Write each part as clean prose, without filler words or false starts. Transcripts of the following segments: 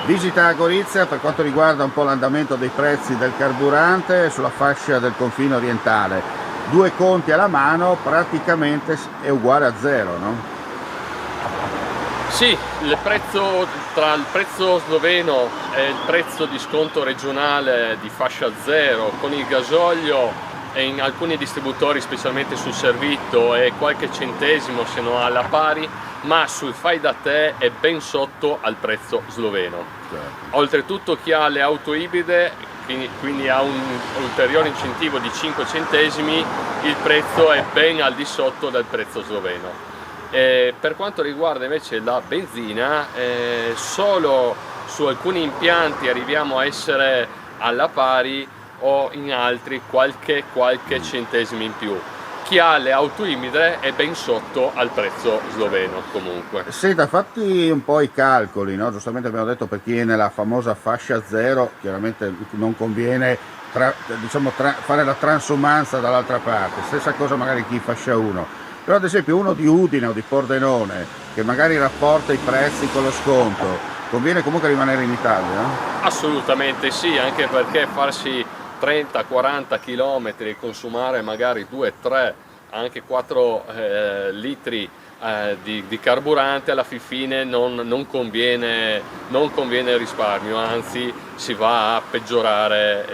Visita a Gorizia per quanto riguarda un po' l'andamento dei prezzi del carburante sulla fascia del confine orientale. Due conti alla mano, praticamente è uguale a zero, no? Sì, il prezzo tra il prezzo sloveno e il prezzo di sconto regionale di fascia zero con il gasolio e in alcuni distributori, specialmente sul servitto, è qualche centesimo se non alla pari, ma sul fai da te è ben sotto al prezzo sloveno. Certo. Oltretutto chi ha le auto ibride, quindi ha un ulteriore incentivo di 5 centesimi, il prezzo è ben al di sotto del prezzo sloveno. Per quanto riguarda invece la benzina, solo su alcuni impianti arriviamo a essere alla pari o in altri qualche centesimo in più. Chi ha le auto ibride è ben sotto al prezzo sloveno comunque. Senta, fatti un po' i calcoli, no? Giustamente abbiamo detto per chi è nella famosa fascia zero, chiaramente non conviene fare la transumanza dall'altra parte, stessa cosa magari chi fascia 1. Però ad esempio uno di Udine o di Pordenone che magari rapporta i prezzi con lo sconto, conviene comunque rimanere in Italia? Assolutamente sì, anche perché farsi 30-40 km e consumare magari 2-3, anche 4 litri di carburante alla fine non conviene il risparmio, anzi si va a peggiorare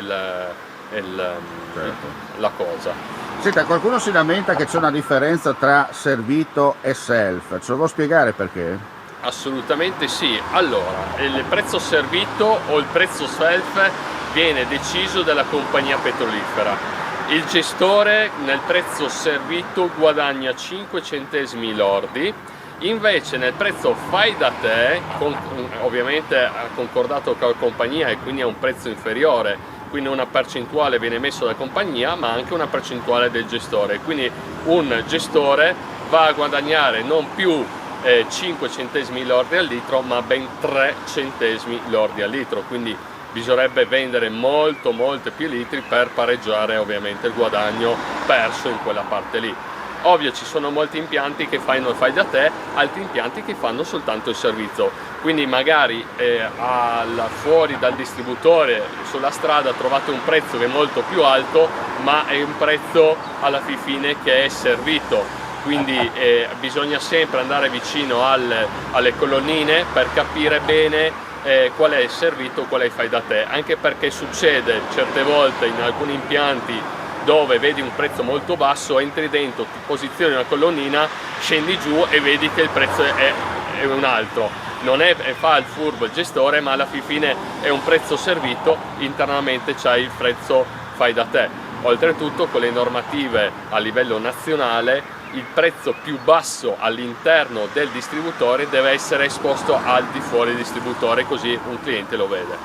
la cosa. Senta, qualcuno si lamenta che c'è una differenza tra servito e self, ce lo vuoi spiegare perché? Assolutamente sì. Allora, il prezzo servito o il prezzo self viene deciso dalla compagnia petrolifera. Il gestore nel prezzo servito guadagna 5 centesimi lordi, invece nel prezzo fai da te, ovviamente concordato con la compagnia e quindi a un prezzo inferiore, quindi una percentuale viene messa dalla compagnia ma anche una percentuale del gestore, quindi un gestore va a guadagnare non più 5 centesimi lordi al litro ma ben 3 centesimi lordi al litro, quindi bisognerebbe vendere molti più litri per pareggiare ovviamente il guadagno perso in quella parte lì. Ovvio, ci sono molti impianti che fanno il fai da te, altri impianti che fanno soltanto il servizio, quindi magari fuori dal distributore sulla strada trovate un prezzo che è molto più alto, ma è un prezzo alla fine che è servito, quindi bisogna sempre andare vicino alle colonnine per capire bene qual è il servito, qual è il fai da te, anche perché succede certe volte in alcuni impianti dove vedi un prezzo molto basso, entri dentro, ti posizioni una colonnina, scendi giù e vedi che il prezzo è un altro. Non fa il furbo il gestore, ma alla fine è un prezzo servito, internamente c'hai il prezzo fai da te. Oltretutto con le normative a livello nazionale il prezzo più basso all'interno del distributore deve essere esposto al di fuori del distributore, così un cliente lo vede.